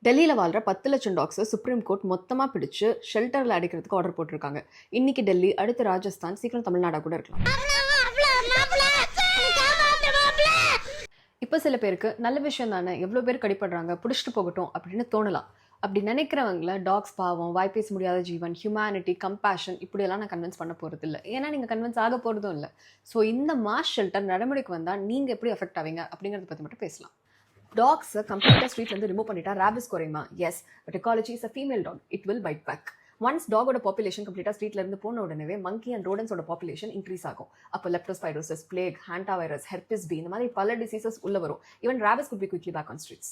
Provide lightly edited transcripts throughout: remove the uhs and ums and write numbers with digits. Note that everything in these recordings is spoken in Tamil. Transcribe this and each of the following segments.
டெல்லியில் வாழ்ற 10 லட்சம் டாக்ஸை சுப்ரீம் கோர்ட் மொத்தமாக பிடிச்சு ஷெல்டரில் அடைக்கிறதுக்கு ஆர்டர் போட்டிருக்காங்க. இன்னைக்கு டெல்லி, அடுத்து ராஜஸ்தான், சீக்கிரம் தமிழ்நாடா கூட இருக்கலாம். இப்போ சில பேருக்கு நல்ல விஷயம் தானே, எவ்வளோ பேர் கடிப்படுறாங்க, பிடிச்சிட்டு போகட்டும் அப்படின்னு தோணலாம். அப்படி நினைக்கிறவங்கள டாக்ஸ் பாவம், வாய்ப்பேச முடியாத ஜீவன், ஹியூமனிட்டி, கம்பேஷன் இப்படியெல்லாம் நான் கன்வின்ஸ் பண்ண போகிறது இல்லை. ஏன்னா நீங்கள் கன்வின்ஸ் ஆக போகிறதும் இல்லை. ஸோ இந்த மாஸ் ஷெல்டர் நடைமுறைக்கு வந்தால் நீங்கள் எப்படி அஃபெக்ட் ஆவீங்க அப்படிங்கிறத பற்றி மட்டும் பேசலாம். டாக்ஸை கம்ப்ளீட்டாக ஸ்ட்ரீட்லேருந்து ரிமூவ் பண்ணிட்டா ரேபிஸ் குறையுமா? Yes, but ecology is a female dog, it will bite back. Once டாகோட பாப்புலேஷன் கம்ப்ளீட்டாக ஸ்ட்ரீட்லேருந்து போன உடனே மங்கி அண்ட் ரோடன்ஸோட பாப்புலேஷன் இன்க்ரீஸ் ஆகும். அப்போ leptospirosis, plague, hantavirus, herpes B இந்த மாதிரி பல டிசீசஸ் உள்ள வரும். Even rabies could be quickly back on streets.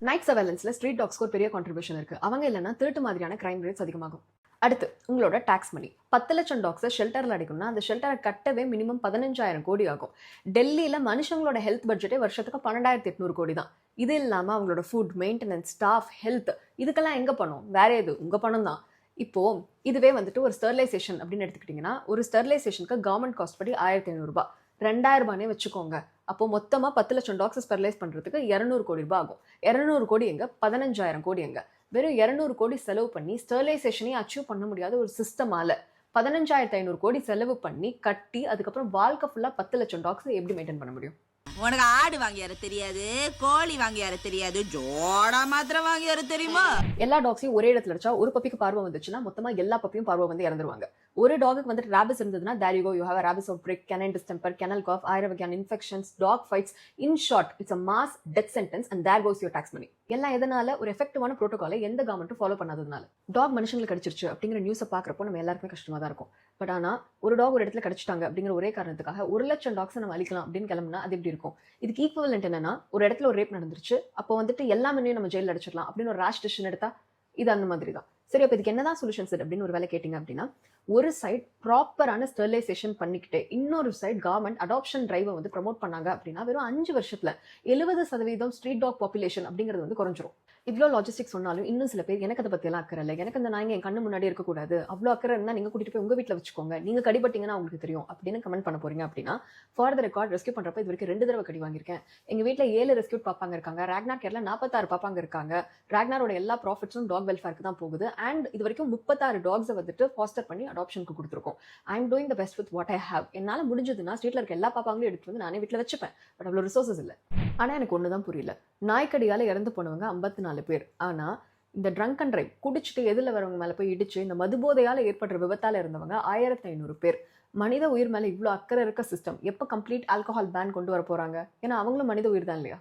Night சர்வேலன்ஸில் ஸ்ட்ரீட் டாக்ஸ்க்கு ஒரு பெரிய கான்ட்ரிபியூஷன் இருக்குது. அவங்க இல்லைன்னா திருட்டு மாதிரியான கிரைம் ரேட்ஸ் அதிகமாகும். அடுத்து உங்களோட டாக்ஸ் மணி. 10 லட்சம் டாக்ஸை ஷெல்டரில் அடைக்கணும்னா அந்த ஷெல்டரை கட்டவே மினிமம் 15,000 கோடி ஆகும். டெல்லியில் மனுஷங்களோட ஹெல்த் பட்ஜெட்டே வருஷத்துக்கு 12,800 கோடி தான். இது இல்லாமல் அவங்களோட ஃபுட், மெயின்டெனன்ஸ், ஸ்டாஃப், ஹெல்த் இதுக்கெல்லாம் எங்கே பணம்? வேற எது? உங்கள் பணம் தான். இப்போ இதுவே வந்துட்டு ஒரு ஸ்டெர்லைசேஷன் அப்படின்னு எடுத்துக்கிட்டிங்கன்னா ஒரு ஸ்டெர்லைசேஷனுக்கு கவர்மெண்ட் காஸ்ட் படி 1,500 ரூபாய், 2,000 ரூபானே வச்சுக்கோங்க. அப்போ மொத்தமாக 10 லட்சம் டாக்ஸை ஸ்டெர்லைஸ் பண்ணுறதுக்கு 200 கோடி ரூபாய் ஆகும். 200 கோடி எங்க? 15,000 கோடி எங்க? வெறும் 200 கோடி செலவு பண்ணி ஸ்டெர்லைசேஷனையும் அச்சீவ் பண்ண முடியாத ஒரு சிஸ்டமால 15,500 கோடி செலவு பண்ணி கட்டி அதுக்கப்புறம் வாழ்க்கை ஃபுல்லாக 10 லட்சம் டாக்ஸை எப்படி மெயின்டைன் பண்ண முடியும்? உனக்கு ஆடு வாங்கியார தெரியாது, கோழி வாங்கியார தெரியாது, ஜோடா மாத்திரம் வாங்கியார தெரியுமா? எல்லா டாக்ஸையும் ஒரே இடத்துல அடிச்சா ஒரு பப்பிக்கு பார்வை வந்துச்சுன்னா மொத்தமா எல்லா பப்பியும் பார்வை வந்து இறந்துருவாங்க. ஒரு டாகுக்கு வந்துட்டு ரேபிஸ் இருந்ததுன்னா there you go, you have a rabies outbreak, canine distemper, kennel cough, 1000 வகையான infections, dog fights. In short, it's a mass death sentence and there goes your tax money. எல்லாம் எதனால? ஒரு எஃபெக்டிவான ப்ரோட்டோகாலை எந்த கவர்மெண்ட்டும் ஃபாலோ பண்ணாததுனால. டாக் மனுஷங்களுக்கு கடிச்சிருச்சு அப்படிங்கிற நியூஸை பார்க்குறப்போ நம்ம எல்லாருக்குமே கஷ்டமா தான் இருக்கும். பட் ஆனால் ஒரு டாக் ஒரு இடத்துல கடிச்சிட்டாங்க அப்படிங்கிற ஒரே காரணத்துக்காக 1 லட்சம் டாக்ஸை நம்ம அழிக்கலாம் அப்படின்னு கிளம்புனா அது எப்படி இருக்கும்? இதுக்கு ஈக்குவலன்ட் என்னன்னா, ஒரு இடத்துல ஒரு ரேப் நடந்துருச்சு, அப்போ வந்துட்டு எல்லா மண்ணையும் நம்ம ஜெயிலில் அடிச்சிடலாம் அப்படின்னு ஒரு ராஷ் டிசிஷன் எடுத்தா இது அந்த மாதிரி தான். சரி, அப்போ இதுக்கு என்னதான் சொல்யூஷன்ஸ் அப்படின்னு ஒரு வேலை கேட்டிங்க அப்படின்னா, ஒரு சைட் ப்ராப்பரான ஸ்டெர்லைசேஷன் பண்ணிக்கிட்டு இன்னொரு சைட் கவர்மெண்ட் அடாப்ஷன் டிரைவை வந்து ப்ரமோட் பண்ணாங்க அப்படின்னா வெறும் 5 வருஷத்துல 70% ஸ்ட்ரீட் டாக் பாப்புலேஷன் அப்படிங்கிறது வந்து குறைஞ்சிரும். இவ்வளோ லாஜிஸ்டிக்ஸ் சொன்னாலும் இன்னும் சில பேர் எனக்கு அதை பற்றியெல்லாம் அக்கறை இல்லை, எனக்கு அந்த நாய்ங்க என் கண்ணு முன்னாடி இருக்கக்கூடாது, அவ்வளோ அக்கறை இருந்தால் நீங்கள் கூட்டிட்டு போய் உங்கள் வீட்டில் வச்சுக்கோங்க, நீங்கள் கடிபட்டீங்கன்னா உங்களுக்கு தெரியும் அப்படின்னு கமெண்ட் பண்ண போறீங்க அப்படின்னா, ஃபார் த ரெக்கார்ட் ரெஸ்கியூ பண்ணுறப்ப இது வரைக்கும் 2 தடவை கடி வாங்கியிருக்கேன். எங்கள் வீட்டில் 7 ரெஸ்கியூ பாப்பாங்க இருக்காங்க, ராக்னார் கேர்ல 46 பாப்பாங்க இருக்காங்க. ராக்னாரோட எல்லா ப்ராஃபிட்ஸும் டாக் வெல்ஃபேருக்கு தான் போகுது. அண்ட் இது வரைக்கும் 36 டாக்ஸை வந்துட்டு ஃபாஸ்டர் பண்ணி அடாப்ஷனுக்கு கொடுத்துருக்கோம். I am doing the best with what I have. என்னால் முடிஞ்சதுன்னா ஸ்ட்ரீட்ல இருக்க எல்லா பாப்பாங்களும் எடுத்து வந்து நானே வீட்டில் வச்சுப்பேன். பட் அவ்வளோ ரிசோர்ஸஸ் இல்லை. ஆனால் எனக்கு ஒன்று தான் புரியல, நாய்க்கடியால் இறந்து போனவங்க 54 பேர். ஆனால் இந்த ட்ரங்க் அண்ட் டிரைவ் குடிச்சிட்டு எதில் வரவங்க மேலே போய் இடிச்சு இந்த மதுபோதையால் ஏற்படுற விபத்தால் இருந்தவங்க 1,500 பேர். மனித உயிர் மேலே இவ்வளோ அக்கறை இருக்க சிஸ்டம் எப்போ கம்ப்ளீட் ஆல்கஹால் பேன் கொண்டு வர போகிறாங்க? ஏன்னா அவங்களும் மனித உயிர் தான் இல்லையா?